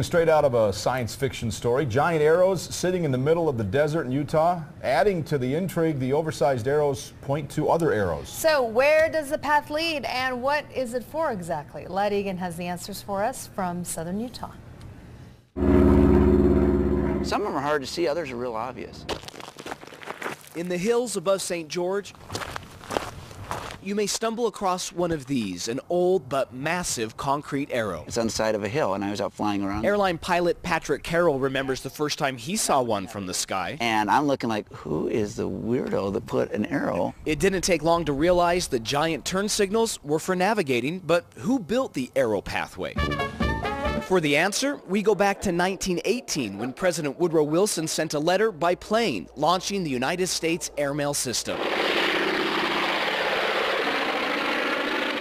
Straight out of a science fiction story, giant arrows sitting in the middle of the desert in Utah. Adding to the intrigue, the oversized arrows point to other arrows. So where does the path lead and what is it for exactly? Ladd Egan has the answers for us from southern Utah. Some of them are hard to see, others are real obvious. In the hills above St. George, you may stumble across one of these, an old but massive concrete arrow. It's on the side of a hill, and I was out flying around. Airline pilot Patrick Carroll remembers the first time he saw one from the sky. And I'm looking like, who is the weirdo that put an arrow? It didn't take long to realize the giant turn signals were for navigating, but who built the arrow pathway? For the answer, we go back to 1918 when President Woodrow Wilson sent a letter by plane launching the United States Airmail system.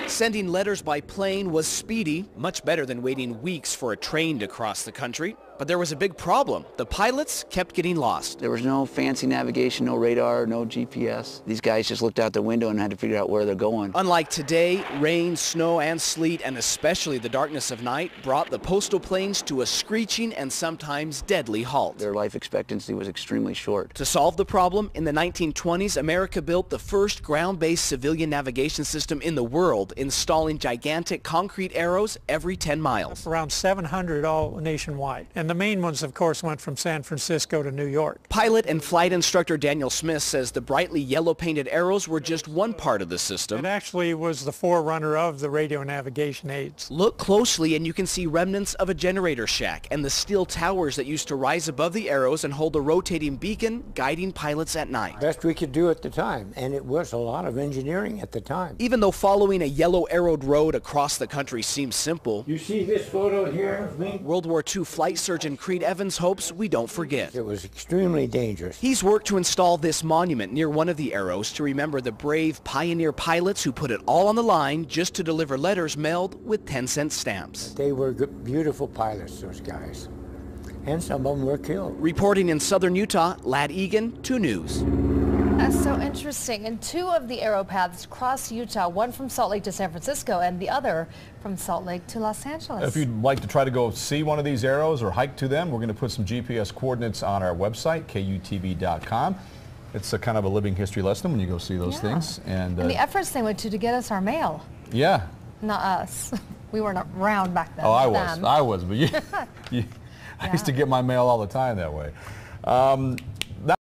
Sending letters by plane was speedy, much better than waiting weeks for a train to cross the country. But there was a big problem. The pilots kept getting lost. There was no fancy navigation, no radar, no GPS. These guys just looked out the window and had to figure out where they're going. Unlike today, rain, snow, and sleet, and especially the darkness of night, brought the postal planes to a screeching and sometimes deadly halt. Their life expectancy was extremely short. To solve the problem, in the 1920s, America built the first ground-based civilian navigation system in the world, installing gigantic concrete arrows every 10 miles. Around 700 all nationwide. And the main ones, of course, went from San Francisco to New York. Pilot and flight instructor Daniel Smith says the brightly yellow-painted arrows were just one part of the system. It actually was the forerunner of the radio navigation aids. Look closely and you can see remnants of a generator shack and the steel towers that used to rise above the arrows and hold a rotating beacon guiding pilots at night. Best we could do at the time, and it was a lot of engineering at the time. Even though following a yellow arrowed road across the country seems simple, You see this photo here of me? World War II flight surgeon Creed Evans hopes we don't forget. It was extremely dangerous. He's worked to install this monument near one of the arrows to remember the brave pioneer pilots who put it all on the line just to deliver letters mailed with 10-cent stamps. They were beautiful pilots, those guys. And some of them were killed. Reporting in southern Utah, Ladd Egan, 2 News. That's so interesting. And 2 of the arrow paths cross Utah, one from Salt Lake to San Francisco and the other from Salt Lake to Los Angeles. If you'd like to try to go see one of these arrows or hike to them, we're going to put some GPS coordinates on our website, KUTV.com. It's a kind of a living history lesson when you go see those things. And the efforts they went to get us our mail. Yeah. Not us. We weren't around back then. Oh, I was. was, but I used to get my mail all the time that way.